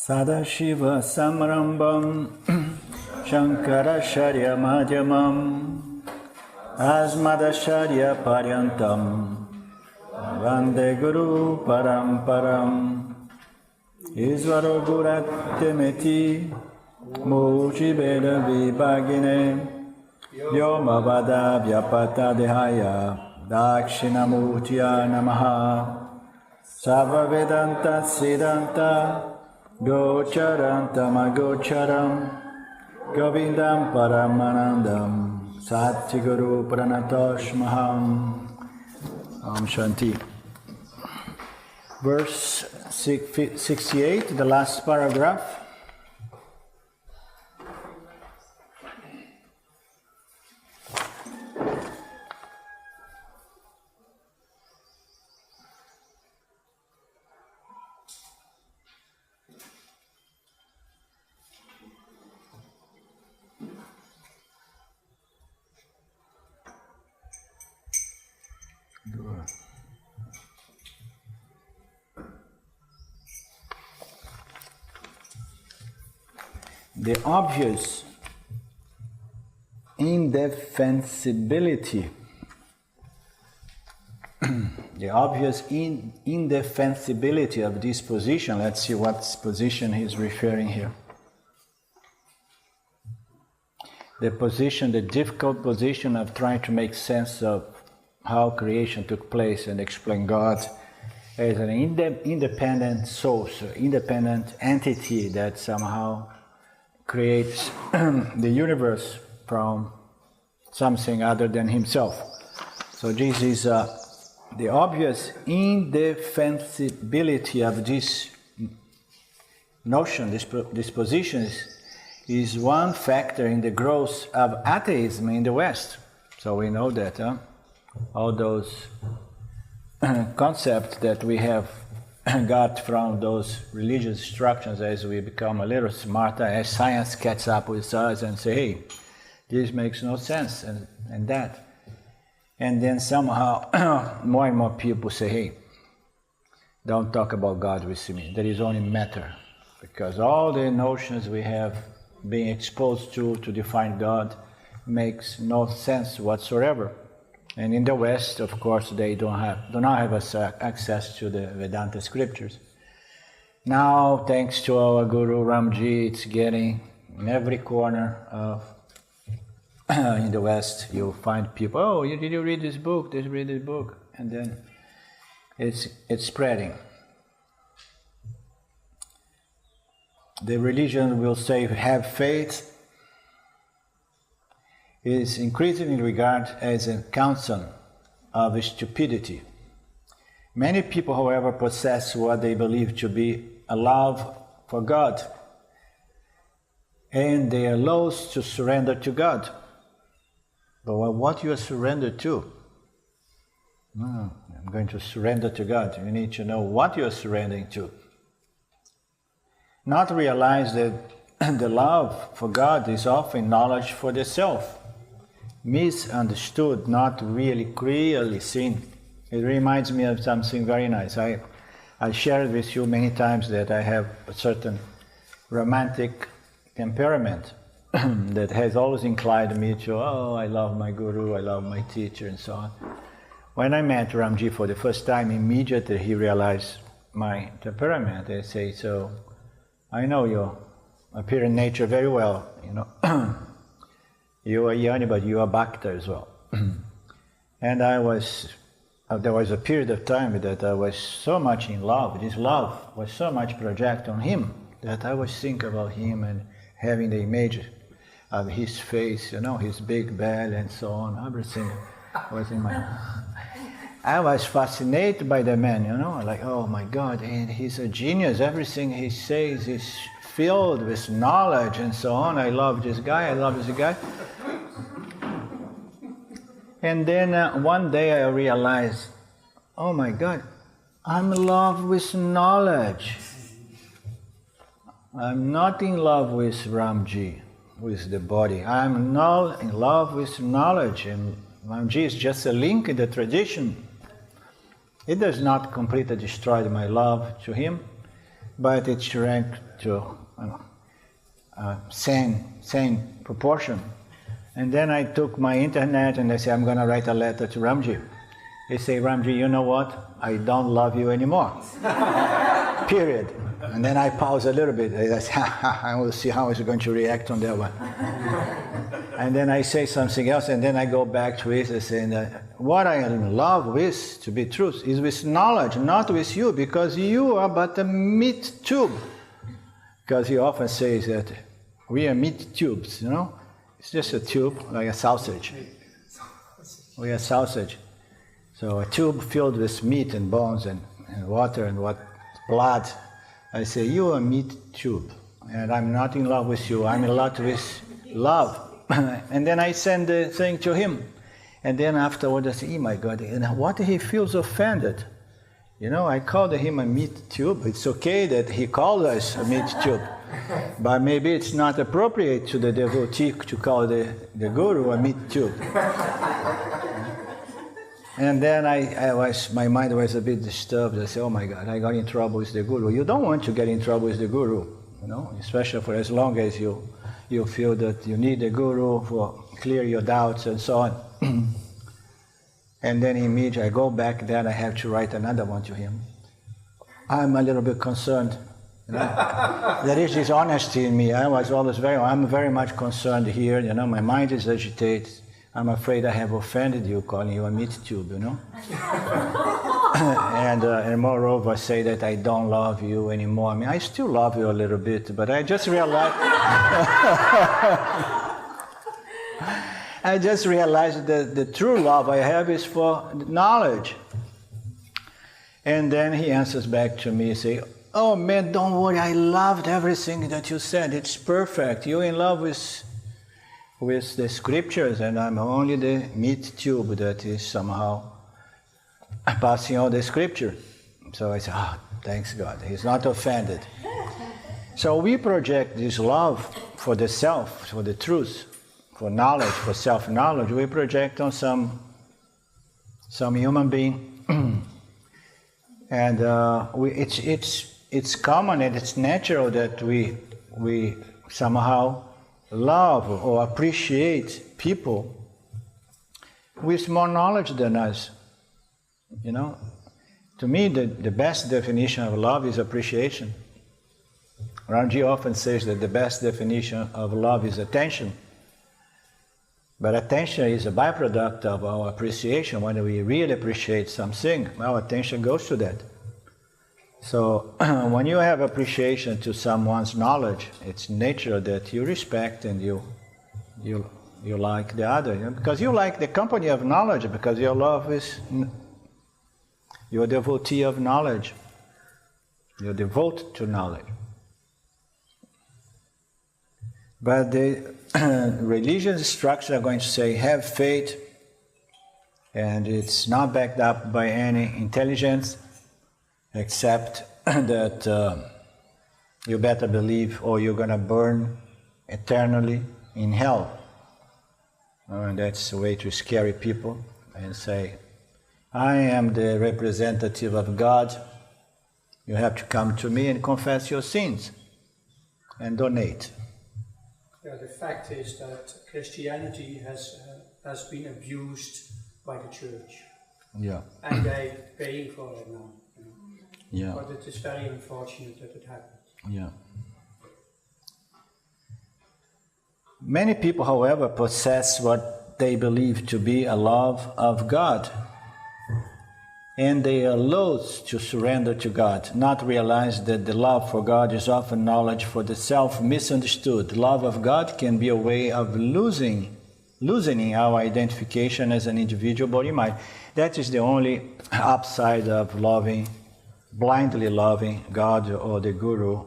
Sadashiva Samrambam Shankaracharya Madhyamam Asmadacharya Paryantam Vande Guru Paramparam Isvaro Gurattemeti Mujibeda Vibhagine Yomavada Vyapata Dehaya Dakshinamurtiya Namaha Sava Vedanta Siddhanta Gocharantam Agocharam Govindam Paramanandam Satyaguru Pranatoshmaham. Om Shanti. Verse 68, the last paragraph. The obvious indefensibility, indefensibility of this position. Let's see what position he's referring here. The position, the difficult position of trying to make sense of how creation took place and explain God as an independent source, independent entity that somehow creates the universe from something other than himself. So this is the obvious indefensibility of this notion, this position is one factor in the growth of atheism in the West. So we know that all those concepts that we have got from those religious instructions, as we become a little smarter, as science catches up with us and say, hey, this makes no sense, and that. And then somehow more and more people say, hey, don't talk about God with me, there is only matter. Because all the notions we have been exposed to define God makes no sense whatsoever. And in the West, of course, they do not have access to the Vedanta scriptures. Now, thanks to our Guru Ramji, it's getting in every corner of in the West. You'll find people, oh, did you read this book? Did you read this book? And then it's spreading. The religion will say, have faith, is increasingly regarded as a counsel of stupidity. Many people, however, possess what they believe to be a love for God, and they are loath to surrender to God. But what you are surrendered to? I'm going to surrender to God. You need to know what you are surrendering to. Not realize that the love for God is often knowledge for the self. Misunderstood, not really clearly seen. It reminds me of something very nice. I shared with you many times that I have a certain romantic temperament that has always inclined me to, I love my guru, I love my teacher, and so on. When I met Ramji for the first time, immediately he realized my temperament. I say, so I know your appearance nature very well, You are Yoni, but you are Bhakta as well. And there was a period of time that I was so much in love. This love was so much projected on him that I was thinking about him and having the image of his face, his big belly and so on. Everything was in my... I was fascinated by the man, like, oh my God, and he's a genius. Everything he says is filled with knowledge and so on. I love this guy. And then one day I realized, oh my God, I'm in love with knowledge. I'm not in love with Ramji, with the body. I'm not in love with knowledge, and Ramji is just a link in the tradition. It does not completely destroy my love to him, but it shrank to same proportion. And then I took my internet and I said, I'm going to write a letter to Ramji. They say, Ramji, you know what? I don't love you anymore. Period. And then I pause a little bit. I say, I will see how he's going to react on that one. And then I say something else, and then I go back to it and say, what I am in love with, to be truth, is with knowledge, not with you, because you are but a meat tube. Because he often says that we are meat tubes, you know? It's just a tube, like a sausage. We are sausage. So a tube filled with meat and bones and water and blood. I say, you are a meat tube, and I'm not in love with you. I'm in love with love. And then I send the thing to him. And then afterwards I say, oh my God, and what he feels offended. You know, I called him a meat tube. It's okay that he called us a meat tube. But maybe it's not appropriate to the devotee to call the guru a meat tube. And then my mind was a bit disturbed. I said, oh my God, I got in trouble with the guru. You don't want to get in trouble with the guru, you know, especially for as long as you feel that you need a guru for clear your doubts and so on. And then immediately I go back there, I have to write another one to him. I'm a little bit concerned. You know? There is this honesty in me. I'm very much concerned here, you know, my mind is agitated. I'm afraid I have offended you, calling you a meat tube, you know. And moreover, I say that I don't love you anymore. I mean, I still love you a little bit, but I just realized that the true love I have is for knowledge. And then he answers back to me, say, oh man, don't worry, I loved everything that you said. It's perfect. You're in love with the scriptures, and I'm only the meat tube that is somehow passing on the scripture. So I said, thanks God, he's not offended. So we project this love for the self, for the truth, for knowledge, for self-knowledge. We project on some human being, and it's common and it's natural that we somehow love or appreciate people with more knowledge than us. You know, to me, the best definition of love is appreciation. Ramji often says that the best definition of love is attention. But attention is a byproduct of our appreciation. When we really appreciate something, our attention goes to that. So when you have appreciation to someone's knowledge, it's natural that you respect and you like the other. You know? Because you like the company of knowledge, because your love is, you're a devotee of knowledge. You're devoted to knowledge. But the religious structure are going to say, have faith, and it's not backed up by any intelligence, except that you better believe or you're going to burn eternally in hell. And that's a way to scare people and say, I am the representative of God. You have to come to me and confess your sins and donate. Yeah, the fact is that Christianity has been abused by the church. Yeah. And they're paying for it now. You know. Yeah. But it is very unfortunate that it happened. Yeah. Many people, however, possess what they believe to be a love of God. And they are loath to surrender to God, not realize that the love for God is often knowledge for the self misunderstood. Love of God can be a way of loosening our identification as an individual body-mind. That is the only upside of blindly loving God or the guru,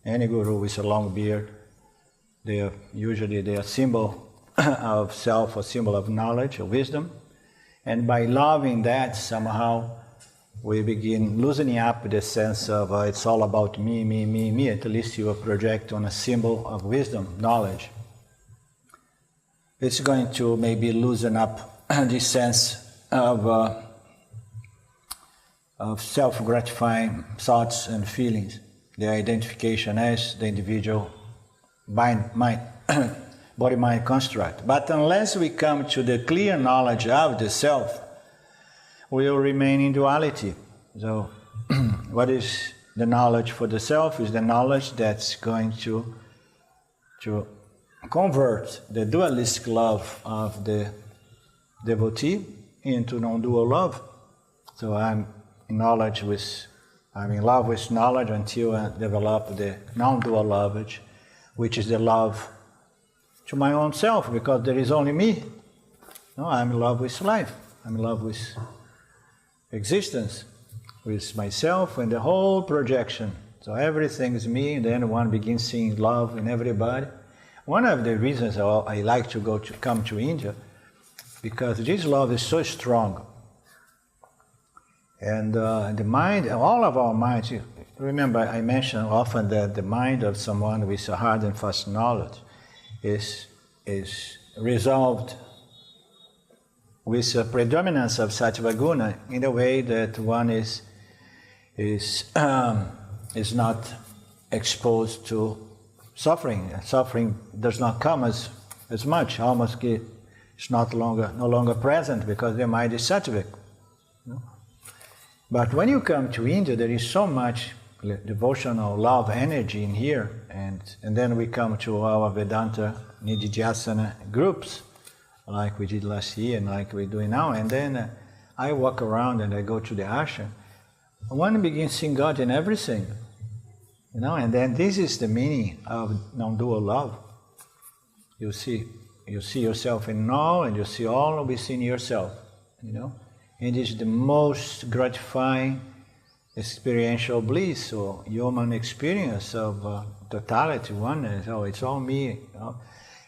any guru with a long beard. They are a symbol of self, a symbol of knowledge, of wisdom. And by loving that, somehow, we begin loosening up the sense of it's all about me, me, me, me. At least you project on a symbol of wisdom, knowledge. It's going to maybe loosen up this sense of self-gratifying thoughts and feelings the identification as the individual body-mind construct. But unless we come to the clear knowledge of the self, we will remain in duality. So, what is the knowledge for the self? Is the knowledge that's going to convert the dualistic love of the devotee into non-dual love. So I'm in love with knowledge until I develop the non-dual love, which is the love to my own self, because there is only me. No, I'm in love with life. I'm in love with existence, with myself and the whole projection. So everything is me, and then one begins seeing love in everybody. One of the reasons I like to come to India, because this love is so strong. And the mind, all of our minds, remember I mention often that the mind of someone with a hard and fast knowledge is resolved with a predominance of sattva guna in a way that one is not exposed to suffering. Suffering does not come as much, almost it's no longer present because the mind is sattvic. But when you come to India, there is so much devotional love energy in here, and then we come to our Vedanta Nididhyasana groups, like we did last year and like we're doing now, and then I walk around and I go to the ashram. One begins seeing God in everything, and then this is the meaning of non-dual love. You see yourself in all, and you see all within yourself, And it's the most gratifying experiential bliss or human experience of totality, oneness. Oh, it's all me.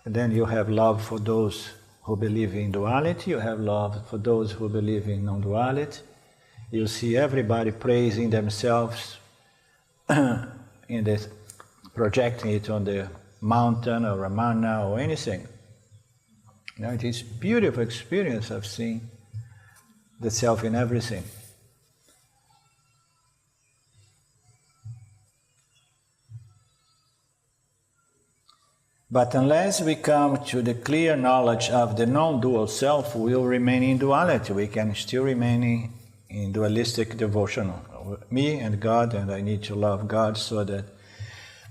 And then you have love for those who believe in duality. You have love for those who believe in non-duality. You see everybody praising themselves in this, projecting it on the mountain or Ramana or anything. It is a beautiful experience of seeing the self in everything. But unless we come to the clear knowledge of the non-dual self, we will remain in duality. We can still remain in dualistic devotion. Me and God, and I need to love God so that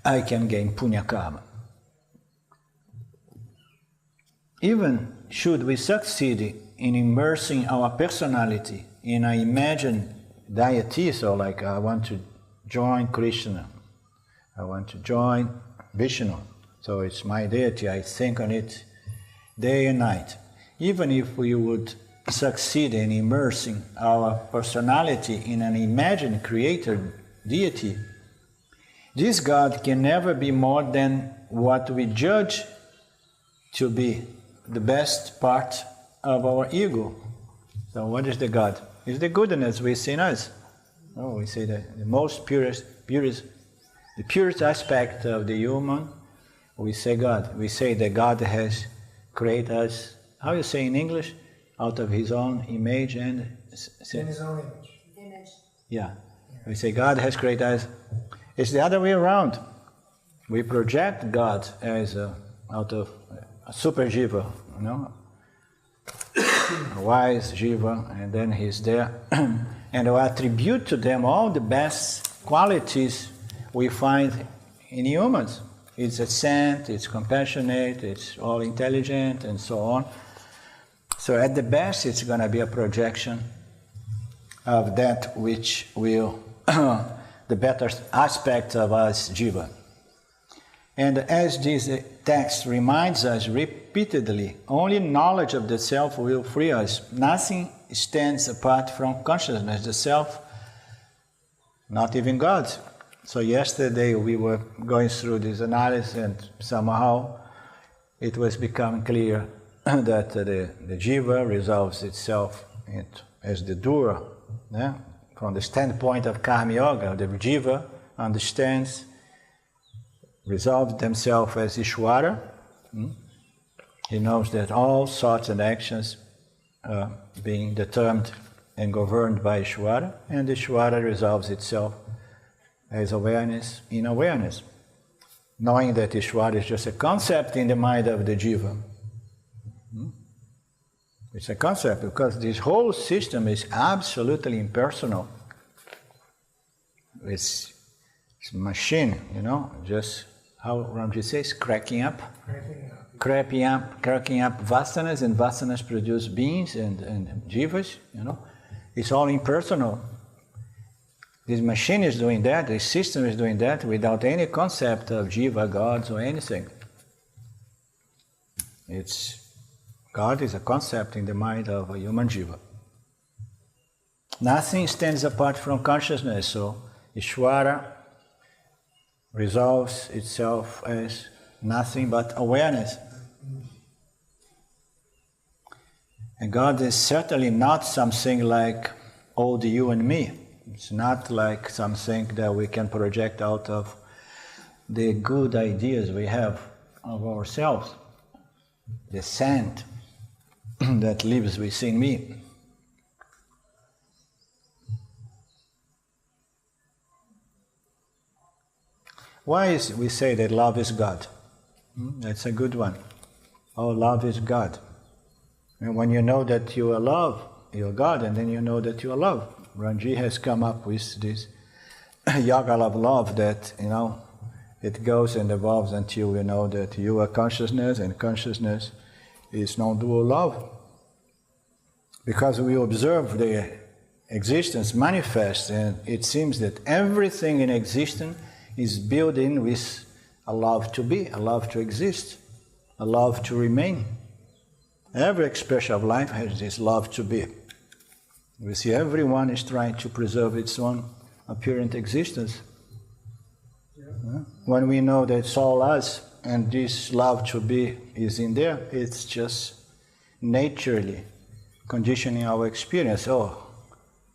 I can gain punya karma. Even should we succeed in immersing our personality in an imagined deity, so like I want to join Krishna, I want to join Vishnu, so it's my deity, I think on it day and night. Even if we would succeed in immersing our personality in an imagined creator deity, this God can never be more than what we judge to be the best part of our ego. So what is the God? It's the goodness within us. Oh, we say that the most purest, the purest aspect of the human, we say God. We say that God has created us, how you say in English? Out of His own image and... In His own image. Yeah. We say God has created us. It's the other way around. We project God as out of a super jiva, a wise jiva, and then He's there. And we attribute to them all the best qualities we find in humans. It's a saint, it's compassionate, it's all intelligent, and so on. So at the best, it's going to be a projection of that which will, the better aspect of us jiva. And as this text reminds us repeatedly, only knowledge of the self will free us. Nothing stands apart from consciousness. The self, not even God. So yesterday we were going through this analysis, and somehow it was becoming clear that the jiva resolves itself as the doer. Yeah? From the standpoint of karma yoga, the jiva understands, resolves themselves as Ishvara. He knows that all thoughts and actions are being determined and governed by Ishvara, and Ishvara resolves itself as awareness in awareness, knowing that Ishvara is just a concept in the mind of the jiva. It's a concept because this whole system is absolutely impersonal. It's a machine, just how Ramji says, cracking up vasanas, and vasanas produce beings and jivas, It's all impersonal. This machine is doing that, this system is doing that without any concept of jiva, gods, or anything. God is a concept in the mind of a human jiva. Nothing stands apart from consciousness, so Ishvara resolves itself as nothing but awareness. And God is certainly not something like old you and me. It's not like something that we can project out of the good ideas we have of ourselves, the sand that lives within me. Why we say that love is God? That's a good one. Oh, love is God. And when you know that you are love, you are God, and then you know that you are love. Ranji has come up with this yoga of love that, it goes and evolves until you know that you are consciousness, and consciousness is non-dual love. Because we observe the existence manifest, and it seems that everything in existence is built in with a love to be, a love to exist, a love to remain. Every expression of life has this love to be. We see everyone is trying to preserve its own apparent existence. When we know that it's all us, and this love to be is in there, it's just naturally conditioning our experience. Oh,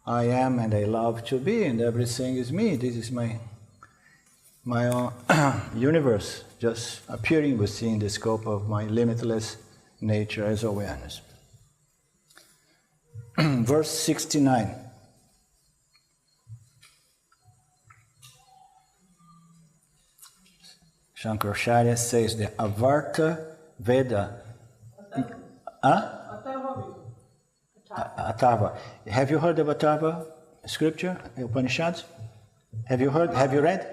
I am and I love to be, and everything is me. This is my own universe, just appearing within the scope of my limitless nature as awareness. Verse 69. Shankaracharya says the Avarta Veda. Atharva. Have you heard of Atharva scripture, Upanishads? Have you read?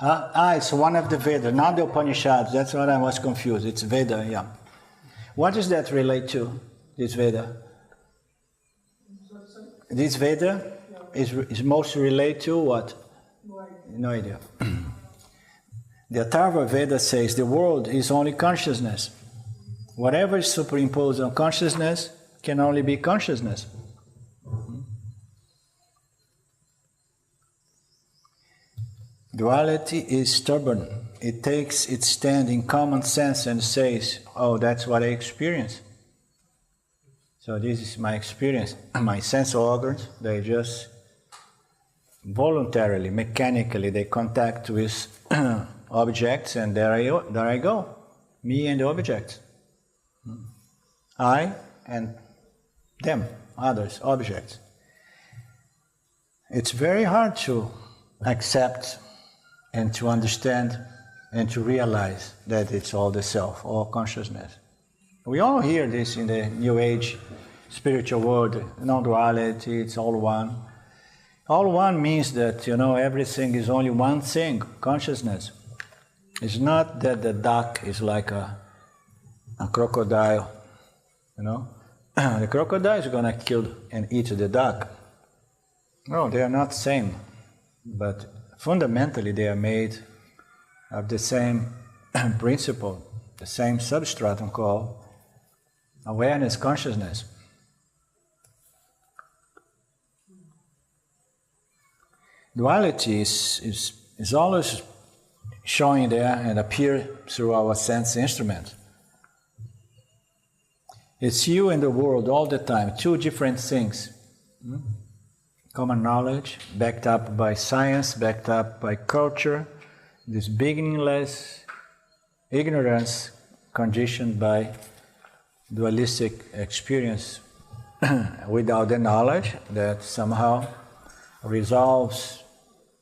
It's one of the Vedas, not the Upanishads. That's what I was confused. It's Veda, yeah. What does that relate to, this Veda? This Veda is most related to what? No idea. The Atharva Veda says the world is only consciousness. Whatever is superimposed on consciousness can only be consciousness. Duality is stubborn. It takes its stand in common sense and says, oh, that's what I experience. So this is my experience. My sense organs, they just voluntarily, mechanically, they contact with objects, and there I go. Me and the objects. I and them, others, objects. It's very hard to accept and to understand and to realize that it's all the self, all consciousness. We all hear this in the New Age spiritual world, non-duality, it's all one. All one means that, everything is only one thing, consciousness. It's not that the duck is like a crocodile, The crocodile is going to kill and eat the duck. No, they are not the same, but fundamentally they are made of the same principle, the same substratum called awareness, consciousness. Duality is always showing there and appear through our sense instruments. It's you and the world all the time, two different things. Common knowledge, backed up by science, backed up by culture, this beginningless ignorance conditioned by dualistic experience without the knowledge that somehow resolves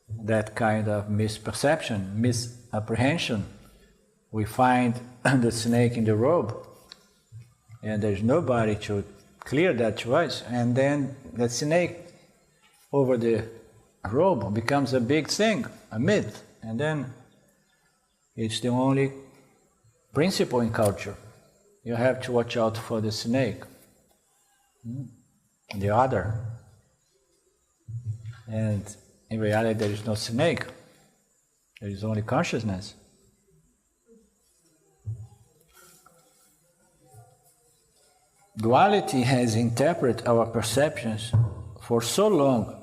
that kind of misperception, misapprehension. We find the snake in the robe, and there's nobody to clear that choice, and then the snake over the robe becomes a big thing, a myth, and then it's the only principle in culture. You have to watch out for the snake, the other. And in reality, there is no snake. There is only consciousness. Duality has interpreted our perceptions for so long.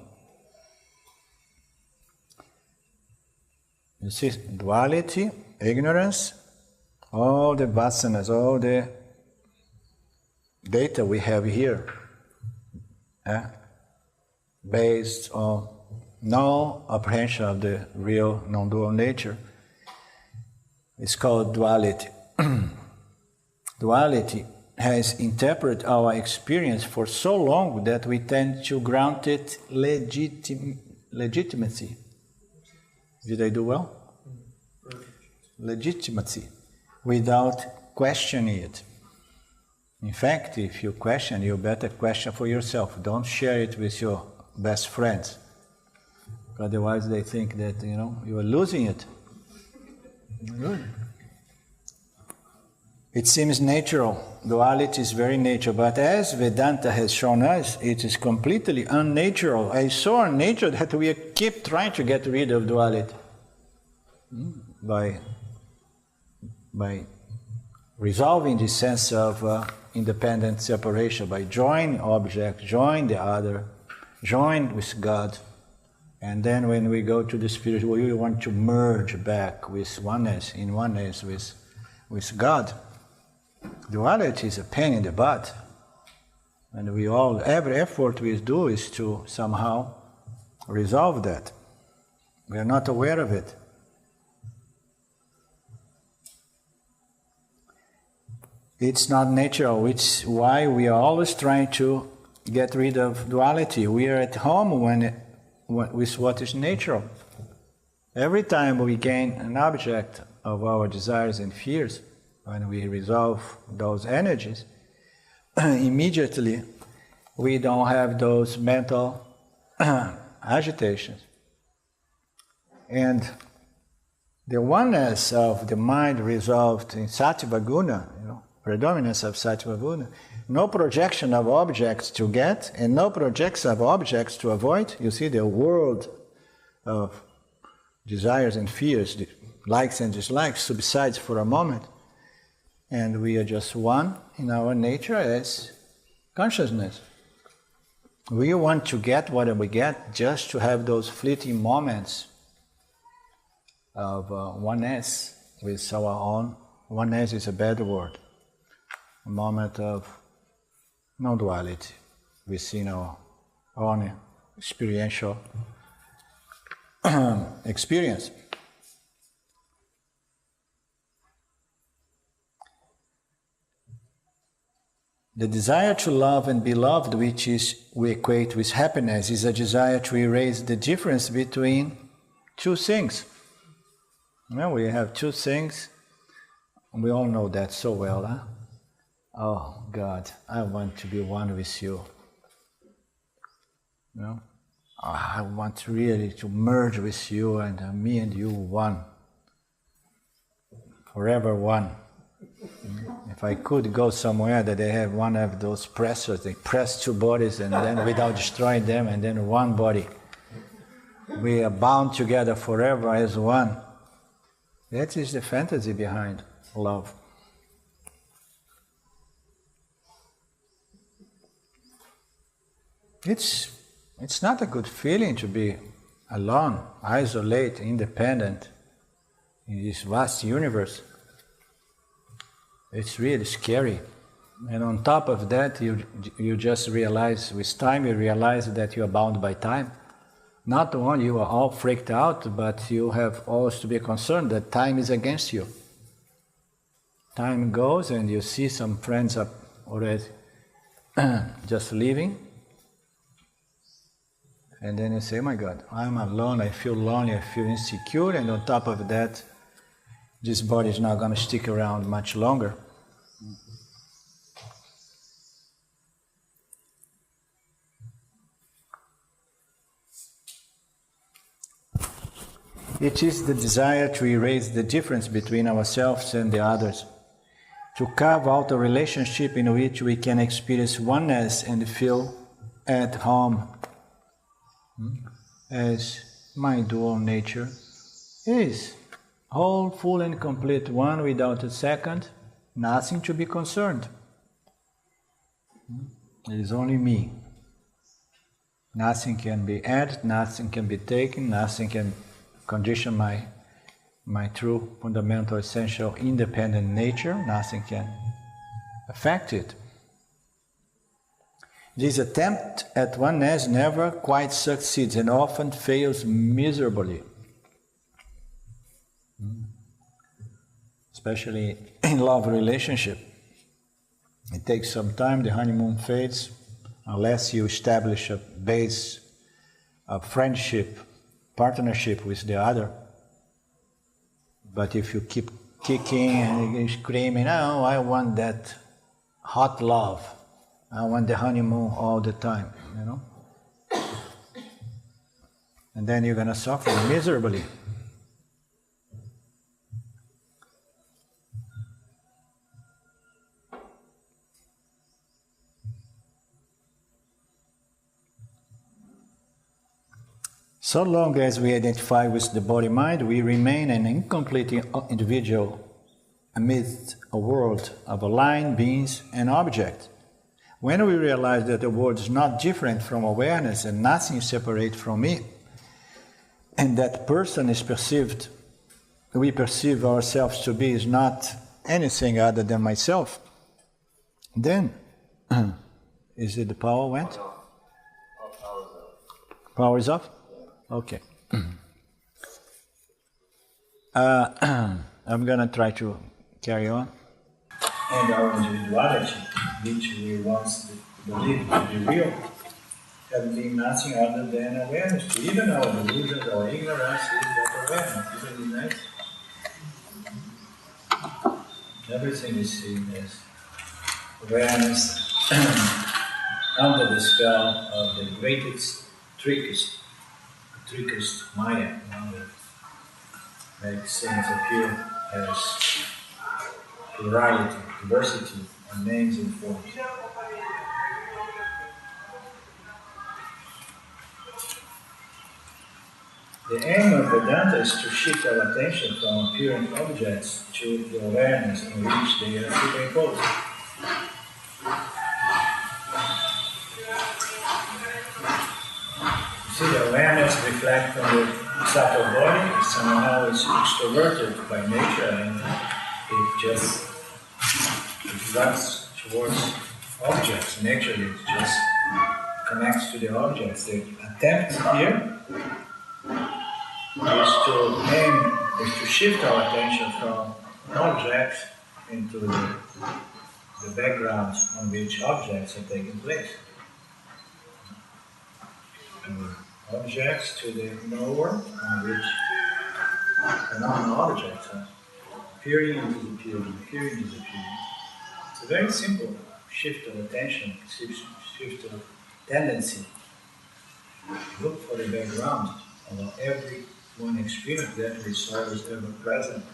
You see, duality, ignorance, all the vasanas, all the data we have here, based on no apprehension of the real non-dual nature, it's called duality. Duality has interpreted our experience for so long that we tend to grant it legitimacy. Did I do well? Legitimacy, without questioning it. In fact, if you question, you better question for yourself. Don't share it with your best friends. Otherwise they think that, you are losing it. Good. It seems natural. Duality is very natural, but as Vedanta has shown us, it is completely unnatural. It's so unnatural that we keep trying to get rid of duality by resolving this sense of independent separation, by joining object, join the other, join with God. And then when we go to the spiritual, we want to merge back with oneness, in oneness with God. Duality is a pain in the butt. And every effort we do is to somehow resolve that. We are not aware of it. It's not natural, it's why we are always trying to get rid of duality. We are at home with what is natural. Every time we gain an object of our desires and fears, when we resolve those energies, immediately we don't have those mental agitations. And the oneness of the mind resolved in Sattva Guna, predominance of Sattva Guna, no projection of objects to get and no projection of objects to avoid. You see, the world of desires and fears, the likes and dislikes, subsides for a moment, and we are just one in our nature as consciousness. We want to get what we get just to have those fleeting moments of oneness with our own. Oneness is a bad word. A moment of non-duality within our own experiential experience. The desire to love and be loved, which we equate with happiness, is a desire to erase the difference between two things. We have two things, and we all know that so well, huh? Oh God, I want to be one with you. I want really to merge with you, and me and you one. Forever one. If I could go somewhere that they have one of those pressers, they press two bodies and then without destroying them, and then one body. We are bound together forever as one. That is the fantasy behind love. It's not a good feeling to be alone, isolated, independent in this vast universe. It's really scary. And on top of that, you just realize, with time you realize that you are bound by time. Not only you are all freaked out, but you have always to be concerned that time is against you. Time goes and you see some friends up already just leaving. And then you say, oh my God, I'm alone, I feel lonely, I feel insecure, and on top of that, this body is not going to stick around much longer. It is the desire to erase the difference between ourselves and the others, to carve out a relationship in which we can experience oneness and feel at home, as my dual nature is. Whole, full and complete, one without a second, nothing to be concerned. It is only me. Nothing can be added, nothing can be taken, nothing can condition my true, fundamental, essential, independent nature. Nothing can affect it. This attempt at oneness never quite succeeds and often fails miserably. Especially in love relationship. It takes some time, the honeymoon fades, unless you establish a base of friendship, partnership with the other. But if you keep kicking and screaming, oh, I want that hot love, I want the honeymoon all the time, you know? And then you're going to suffer miserably. So long as we identify with the body-mind, we remain an incomplete individual amidst a world of aligned beings and objects. When we realize that the world is not different from awareness and nothing is separate from me, and that person is perceived, we perceive ourselves to be, is not anything other than myself, then, is it the power went? Power is off? Okay. I'm going to try to carry on. And our individuality, which we once believed to be real, have been nothing other than awareness. Even our delusions, our ignorance is that awareness. Isn't it nice? Everything is seen as awareness under the spell of the greatest, trickiest Maya, makes things appear as plurality, diversity, and names and forms. The aim of Vedanta is to shift our attention from apparent objects to the awareness in which they are superimposed. See, the awareness reflects on the subtle body, somehow is extroverted by nature, and it runs towards objects. Nature, it just connects to the objects. The attempt here is to shift our attention from objects into the background on which objects are taking place. Objects to the knower on which the non-objects are appearing and disappearing, appearing and disappearing. It's a very simple shift of attention, shift of tendency. Look for the background of every one experience that which is always ever present.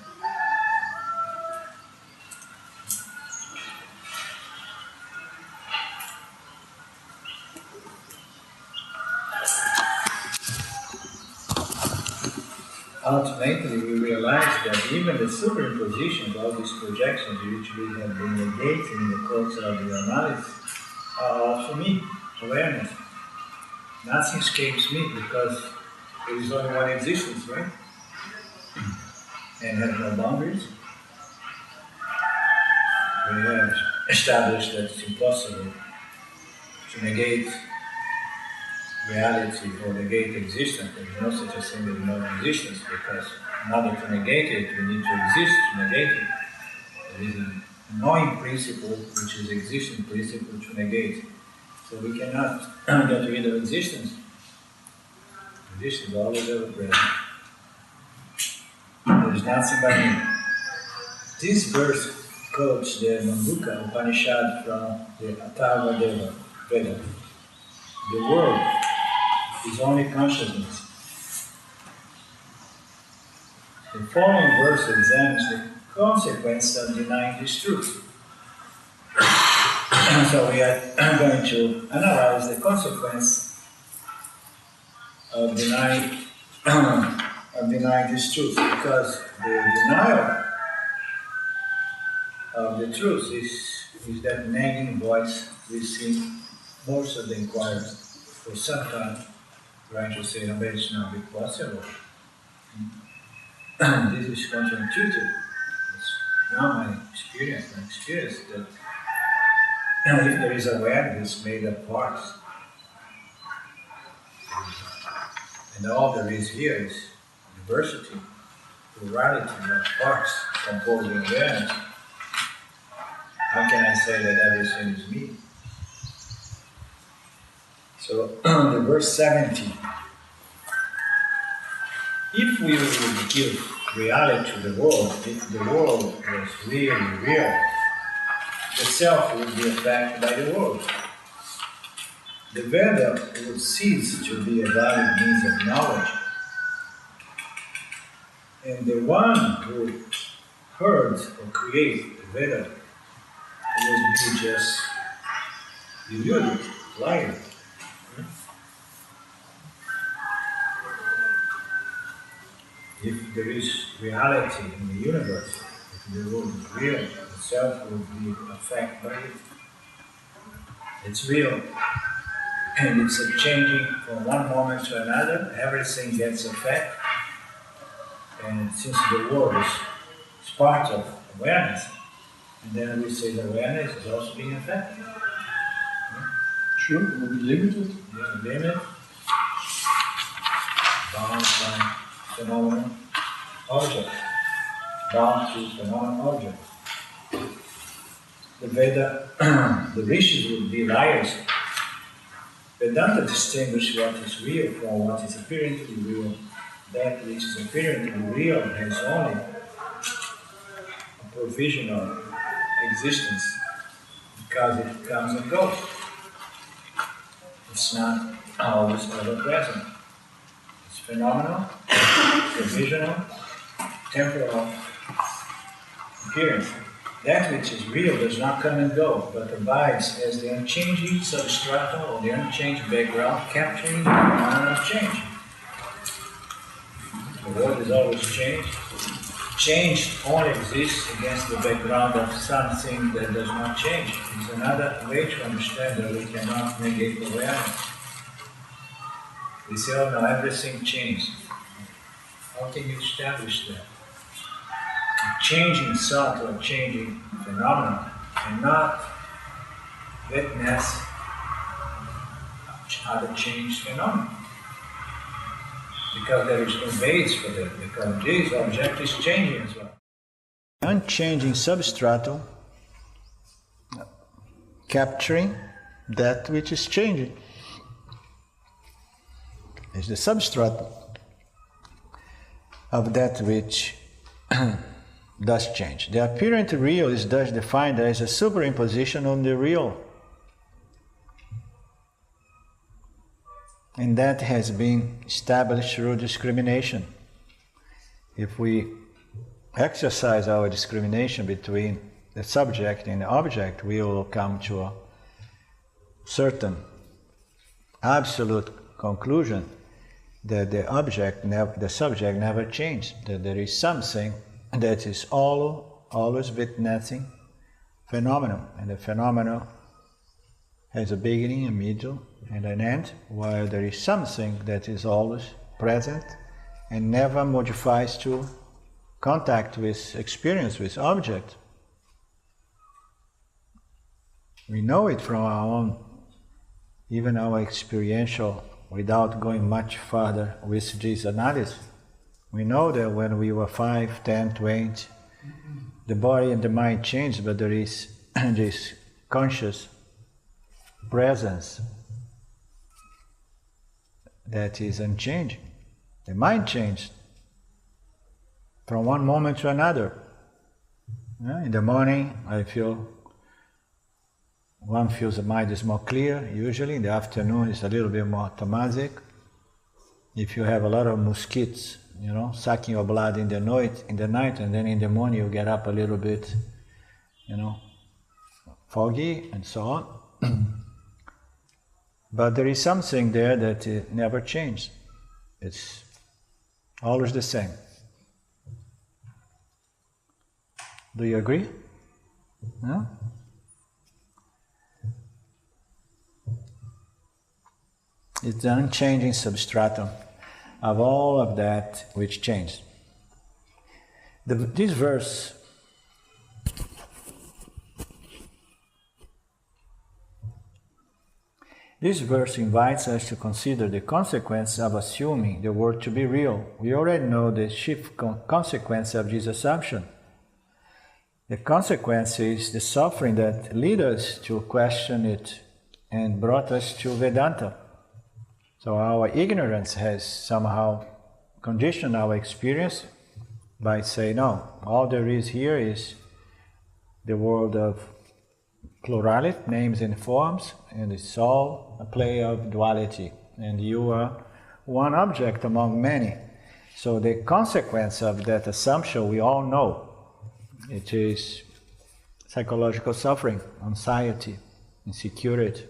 Ultimately, we realize that even the superimpositions, all these projections which we have been negating in the course of the analysis, are also me, awareness. Nothing escapes me because there is only one existence, right? And has no boundaries. We have established that it's impossible to negate reality or negate existence. There is no such a thing as non-existence, because in order to negate it, we need to exist to negate it. There is a knowing principle, which is existing principle, to negate. So we cannot get rid of existence. This is always ever present. There is nothing but me. This verse quotes the Mandukya Upanishad from the Atharva Veda. The world is only consciousness. The following verse examines the consequence of denying this truth. So we are going to analyze the consequence of denying this truth, because the denial of the truth is that nagging voice we see most of the inquiries for some time trying to say, no, but it's not possible. This is counterintuitive. It's not my experience. My experience that if there is awareness made of parts, and all there is here is diversity, plurality of parts composing awareness, how can I say that everything is me? So, the verse 17. If we would give reality to the world, if the world was really real, the self would be affected by the world. The Veda would cease to be a valid means of knowledge. And the one who heard or created the Veda would be just deluded, liar. If there is reality in the universe, if the world is real, the self will be affected by it. It's real, and it's a changing from one moment to another. Everything gets affected, and since the world is part of awareness, and then we say the awareness is also being affected. Sure, it will be limited. Yeah, limit, bound by phenomenal object, bound to phenomenal object. The Veda, the rishis would be liars. Vedanta distinguishes what is real from what is apparently real. That which is apparently real has only a provisional existence because it comes and goes. It's not always ever present. It's phenomenal, provisional, temporal appearance. That which is real does not come and go, but abides as the unchanging substratum or the unchanged background, capturing the phenomenon of change. The world is always changed. Change only exists against the background of something that does not change. It's another way to understand that we cannot negate awareness. We say, oh no, everything changed. How can you establish that? A changing thought or a changing phenomenon cannot witness other changed phenomena. Because there is no base for that, because this object is changing as well. Unchanging substratum capturing that which is changing. Is the substratum of that which does change. The apparent real is thus defined as a superimposition on the real. And that has been established through discrimination. If we exercise our discrimination between the subject and the object, we will come to a certain absolute conclusion that the subject never changed, that there is something that is always witnessing phenomenon, and the phenomenon has a beginning, a middle, and an end, while there is something that is always present and never modifies to contact with experience, with object. We know it from our own, even our experiential, without going much further with this analysis. We know that when we were 5, 10, 20, the body and the mind changed, but there is this conscious presence that is unchanging. The mind changed from one moment to another. In the morning, one feels the mind is more clear, usually. In the afternoon, it's a little bit more tamasic. If you have a lot of mosquitoes, sucking your blood in the night, and then in the morning you get up a little bit, foggy and so on. But there is something there that it never changed. It's always the same. Do you agree? No? It's the unchanging substratum of all of that which changed. This verse invites us to consider the consequence of assuming the world to be real. We already know the chief consequence of this assumption. The consequence is the suffering that led us to question it and brought us to Vedanta. So our ignorance has somehow conditioned our experience by saying, no, all there is here is the world of plurality, names and forms, and it's all a play of duality, and you are one object among many. So the consequence of that assumption we all know. It is psychological suffering, anxiety, insecurity,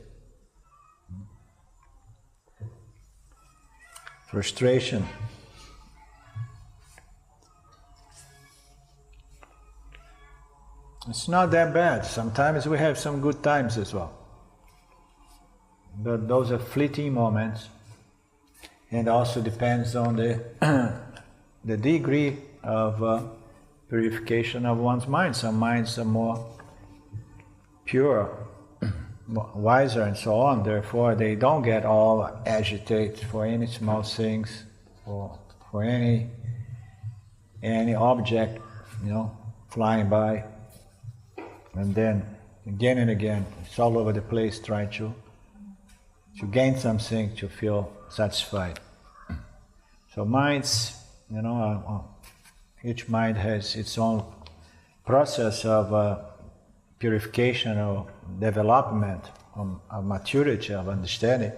frustration. It's not that bad. Sometimes we have some good times as well. But those are fleeting moments, and also depends on the degree of purification of one's mind. Some minds are more pure, wiser and so on, therefore they don't get all agitated for any small things, for any object, flying by, and then again and again, it's all over the place trying to gain something, to feel satisfied. So minds, each mind has its own process of purification or development, of maturity, of understanding.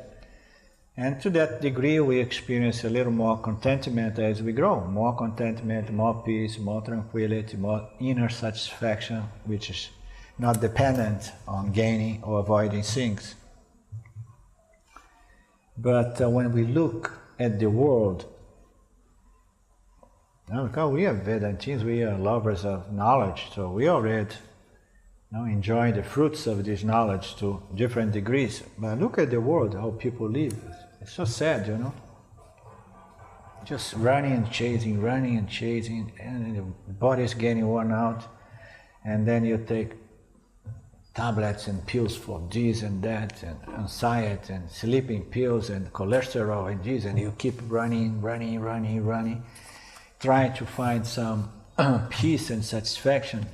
And to that degree we experience a little more contentment as we grow. More contentment, more peace, more tranquility, more inner satisfaction, which is not dependent on gaining or avoiding things. But when we look at the world, because we are Vedantins, we are lovers of knowledge, so we already enjoy the fruits of this knowledge to different degrees. But look at the world, how people live. It's so sad, Just running and chasing, and the body is getting worn out. And then you take tablets and pills for this and that, and anxiety, and sleeping pills, and cholesterol, and this, and you keep running, trying to find some peace and satisfaction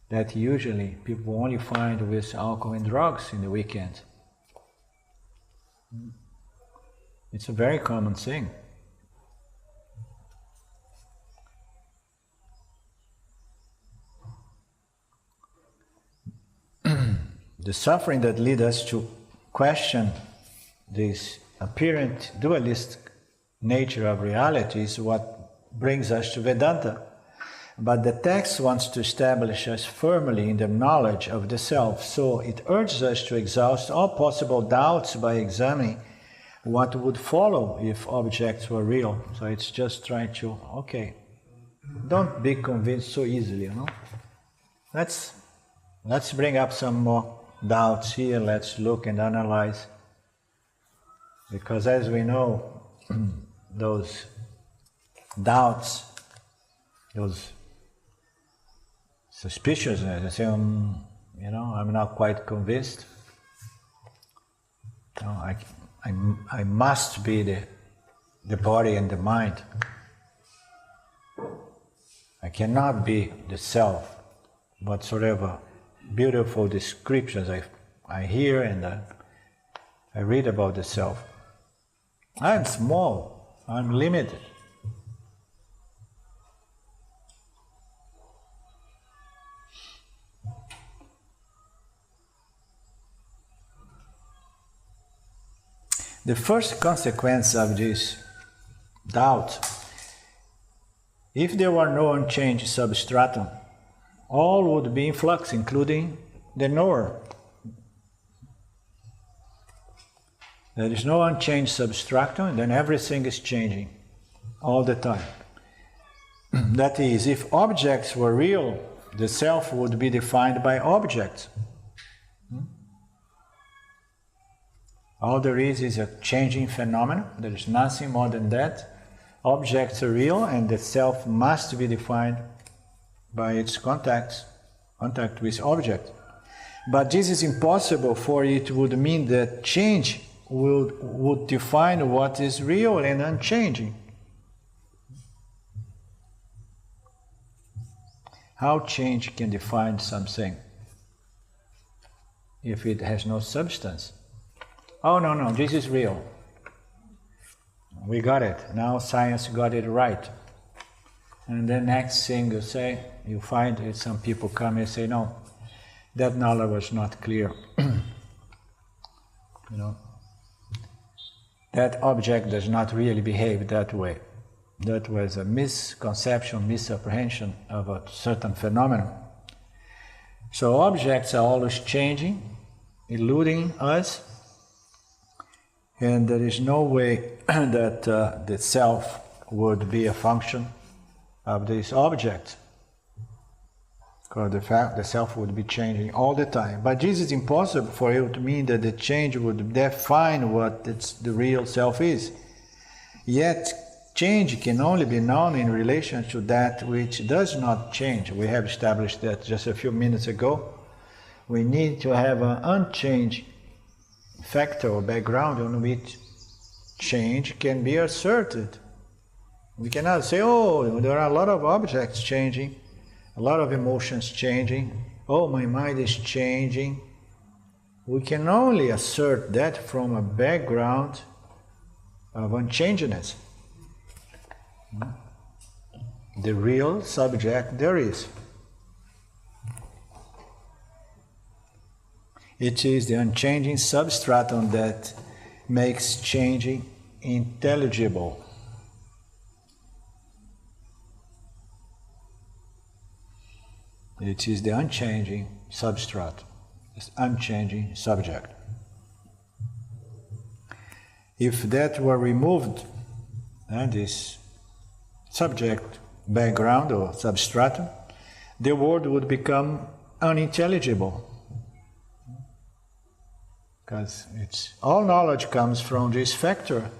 that usually people only find with alcohol and drugs in the weekend. It's a very common thing. The suffering that leads us to question this apparent dualistic nature of reality is what brings us to Vedanta. But the text wants to establish us firmly in the knowledge of the self, so it urges us to exhaust all possible doubts by examining what would follow if objects were real. So it's just trying to, don't be convinced so easily, Let's bring up some more doubts here, let's look and analyze. Because as we know, those doubts, those suspicions, they say, I'm not quite convinced. I must be the body and the mind. I cannot be the self, whatsoever beautiful descriptions I hear and I read about the self. I'm small, I'm limited. The first consequence of this doubt, if there were no unchanged substratum, all would be in flux, including the knower. There is no unchanged substratum, then everything is changing all the time. That is, if objects were real, the self would be defined by objects. All there is a changing phenomenon. There is nothing more than that. Objects are real, and the self must be defined by its contact with object. But this is impossible, for it would mean that change would define what is real and unchanging. How change can define something if it has no substance? Oh, no, this is real. We got it. Now science got it right. And the next thing you find is some people come and say, no, that knowledge was not clear. That object does not really behave that way. That was a misconception, misapprehension of a certain phenomenon. So objects are always changing, eluding us, and there is no way that the self would be a function of this object, because the self would be changing all the time. But this is impossible for it to mean that the change would define what the real self is. Yet change can only be known in relation to that which does not change. We have established that just a few minutes ago. We need to have an unchanged factor or background on which change can be asserted. We cannot say, oh, there are a lot of objects changing, a lot of emotions changing, oh, my mind is changing. We can only assert that from a background of unchanginess. The real subject there is. It is the unchanging substratum that makes changing intelligible. It is the unchanging substratum, this unchanging subject. If that were removed, this subject background or substratum, the world would become unintelligible. Because all knowledge comes from this factor,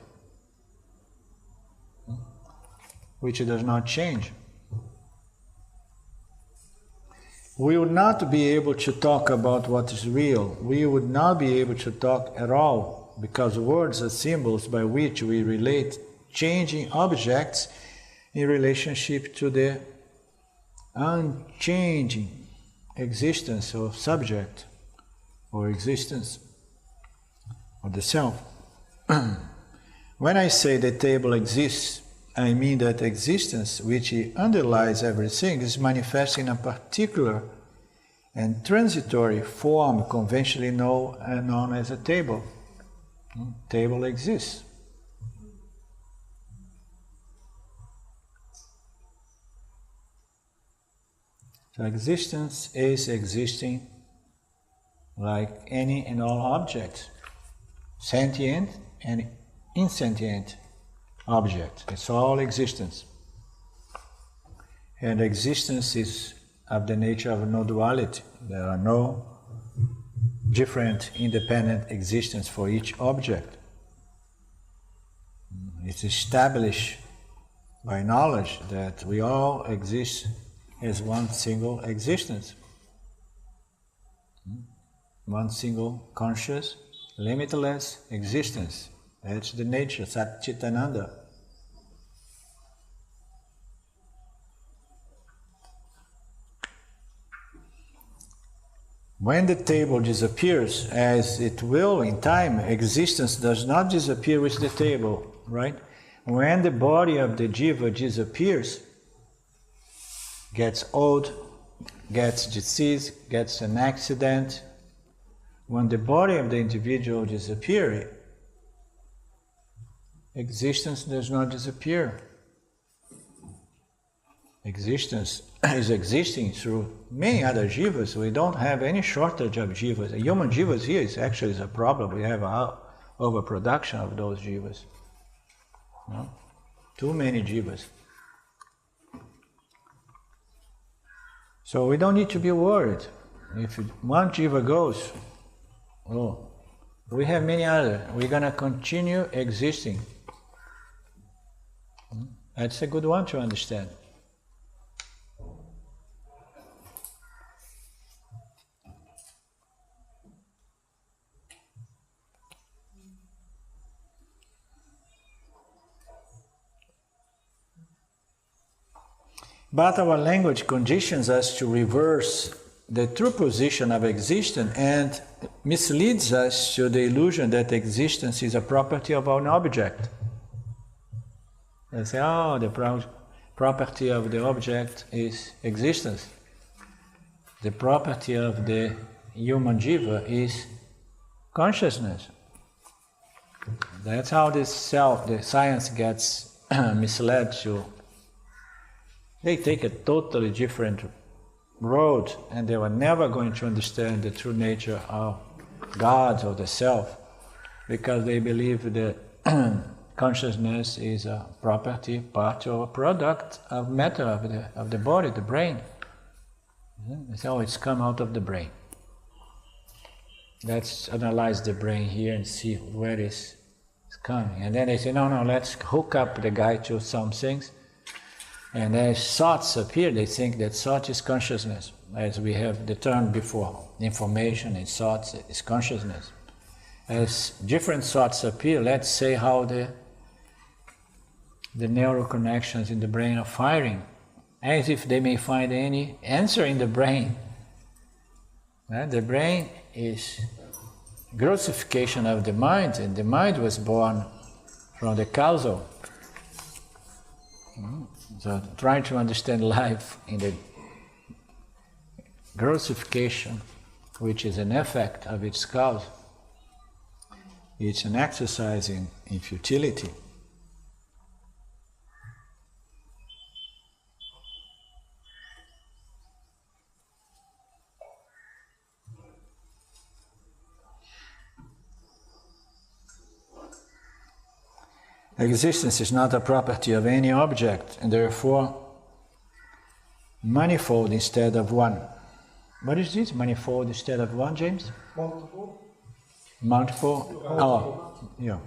which does not change. We would not be able to talk about what is real. We would not be able to talk at all, because words are symbols by which we relate changing objects in relationship to the unchanging existence of subject or existence of the self. When I say the table exists, I mean that existence, which underlies everything, is manifest in a particular and transitory form conventionally known as a table. Table exists. So existence is existing like any and all objects, sentient and insentient object. It's all existence. And existence is of the nature of no duality. There are no different independent existence for each object. It's established by knowledge that we all exist as one single existence. One single conscious, limitless existence. That's the nature, Satchitananda. When the table disappears, as it will in time, existence does not disappear with the table. right? When the body of the jiva disappears, gets old, gets disease, gets an accident, when the body of the individual disappears, existence does not disappear. Existence is existing through many other jivas. We don't have any shortage of jivas. Human jivas here is actually a problem. We have overproduction of those jivas. No? Too many jivas. So we don't need to be worried. If one jiva goes, we have many others. We're going to continue existing. That's a good one to understand. But our language conditions us to reverse the true position of existence and misleads us to the illusion that existence is a property of an object. They say, the property of the object is existence. The property of the human jiva is consciousness. That's how the science gets misled to. They take a totally different road, and they were never going to understand the true nature of God or the self, because they believe that consciousness is a property, part or a product of matter, of the body, the brain. They say, it's come out of the brain. Let's analyze the brain here and see where it's coming. And then they say, no, let's hook up the guy to some things. And as thoughts appear, they think that thought is consciousness, as we have the term before. Information and thoughts is consciousness. As different thoughts appear, let's say how the neural connections in the brain are firing, as if they may find any answer in the brain. The brain is grossification of the mind, and the mind was born from the causal. So trying to understand life in the grossification, which is an effect of its cause, it's an exercise in futility. Existence is not a property of any object, and therefore manifold instead of one. What is this? Manifold instead of one, James? Multiple. Multiple? Yeah.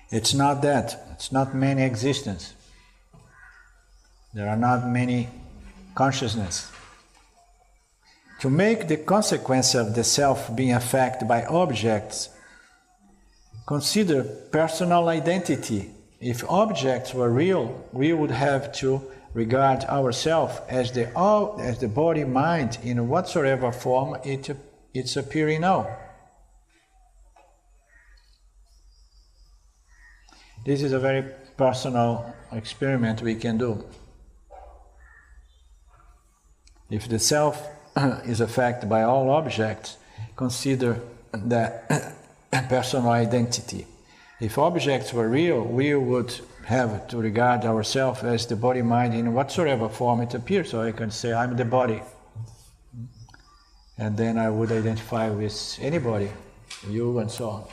It's not that. It's not many existence. There are not many consciousness. To make the consequence of the self being affected by objects, consider personal identity. If objects were real, we would have to regard ourselves as the body mind in whatsoever form it's appearing now. This is a very personal experiment we can do. If the self is affected by all objects, consider that personal identity. If objects were real, we would have to regard ourselves as the body-mind in whatsoever form it appears. So I can say, I'm the body. And then I would identify with anybody, you and so on.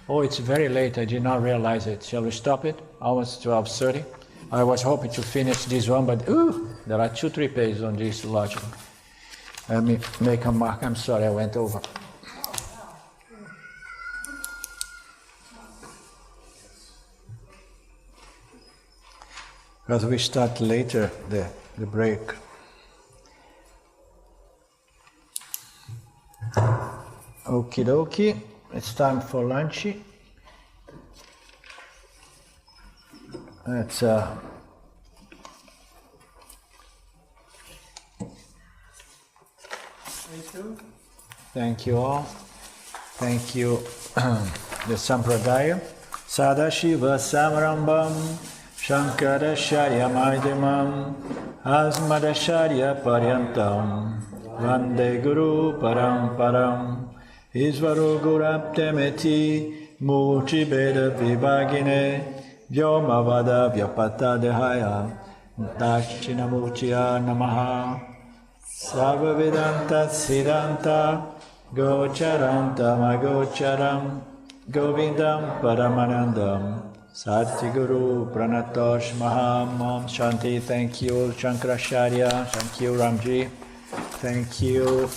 Oh, it's very late, I did not realize it. Shall we stop it? Almost 12:30. I was hoping to finish this one, but there are 2-3 pages on this logic. Let me make a mark. I'm sorry, I went over. Because we start later the break. Okie dokie, it's time for lunch. It's Thank you all. Thank you, the Sampradaya. Sadashiva Samarambam Shankaracharya Madhyamam Asmadacharya Paryantam Vande Guru Paramparam Isvaro Guraptemeti Murti Beda Vibhagine Vyomavada Vyapata Dehaya Dakshinamurtiya Namaha Sarva Vedanta Siddhanta Gocharanta Magocharam Govindam Paramanandam Satyaguru Pranatosh Maham Om Shanti. Thank you Shankaracharya. Thank you Ramji. Thank you